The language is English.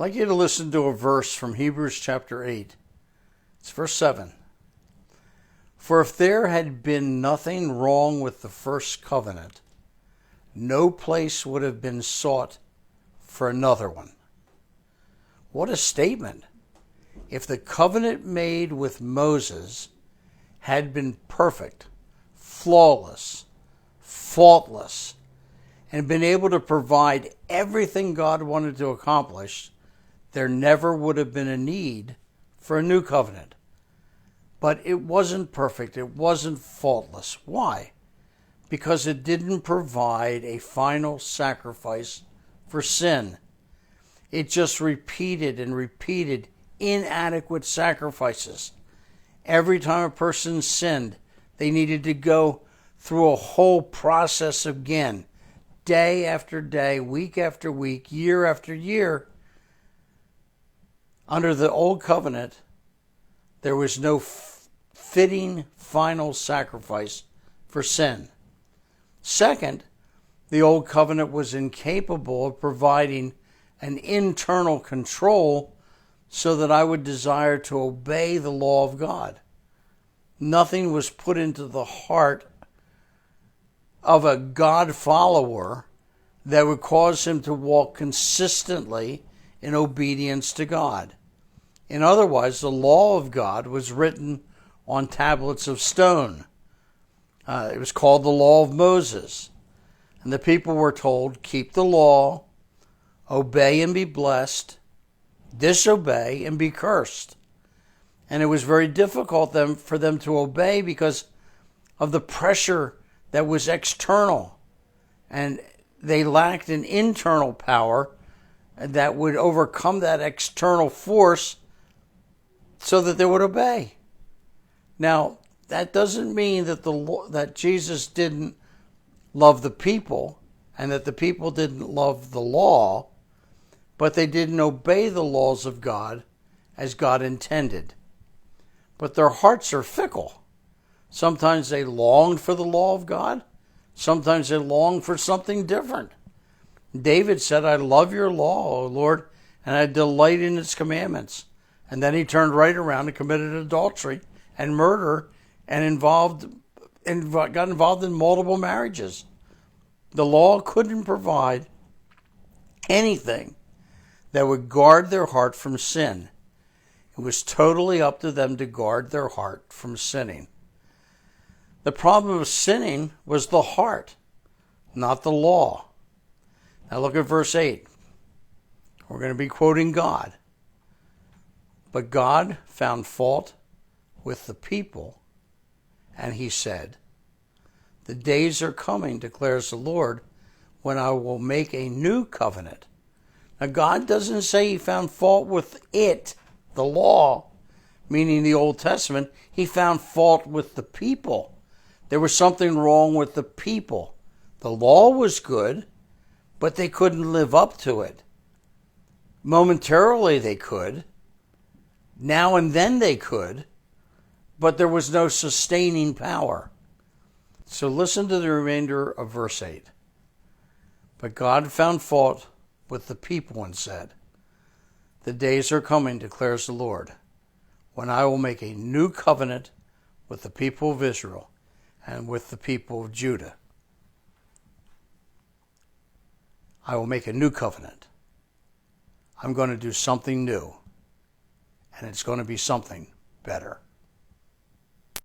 like you to listen to a verse from Hebrews chapter 8. It's verse 7. For if there had been nothing wrong with the first covenant, no place would have been sought for another one. What a statement. If the covenant made with Moses had been perfect, flawless, faultless, and been able to provide everything God wanted to accomplish, there never would have been a need for a new covenant. But it wasn't perfect. It wasn't faultless. Why? Because it didn't provide a final sacrifice for sin. It just repeated and repeated inadequate sacrifices. Every time a person sinned, they needed to go through a whole process again, day after day, week after week, year after year. Under the old covenant, there was no fitting final sacrifice for sin. Second, the old covenant was incapable of providing an internal control so that I would desire to obey the law of God. Nothing was put into the heart of a God follower that would cause him to walk consistently in obedience to God. In other words, the law of God was written on tablets of stone. It was called the law of Moses. And the people were told, keep the law, obey and be blessed, disobey and be cursed. And it was very difficult for them to obey because of the pressure that was external. And they lacked an internal power that would overcome that external force so that they would obey. Now, that doesn't mean that that Jesus didn't love the people and that the people didn't love the law, but they didn't obey the laws of God as God intended. But their hearts are fickle. Sometimes they longed for the law of God. Sometimes they longed for something different. David said, I love your law, O Lord, and I delight in its commandments. And then he turned right around and committed adultery and murder and got involved in multiple marriages. The law couldn't provide anything that would guard their heart from sin. It was totally up to them to guard their heart from sinning. The problem of sinning was the heart, not the law. Now look at verse 8. We're going to be quoting God. But God found fault with the people, and he said, the days are coming, declares the Lord, when I will make a new covenant. Now God doesn't say he found fault with it, the law, meaning the Old Testament. He found fault with the people. There was something wrong with the people. The law was good, but they couldn't live up to it. Momentarily they could. Now and then they could, but there was no sustaining power. So listen to the remainder of verse 8. But God found fault with the people and said, the days are coming, declares the Lord, when I will make a new covenant with the people of Israel and with the people of Judah. I will make a new covenant. I'm going to do something new. And it's going to be something better.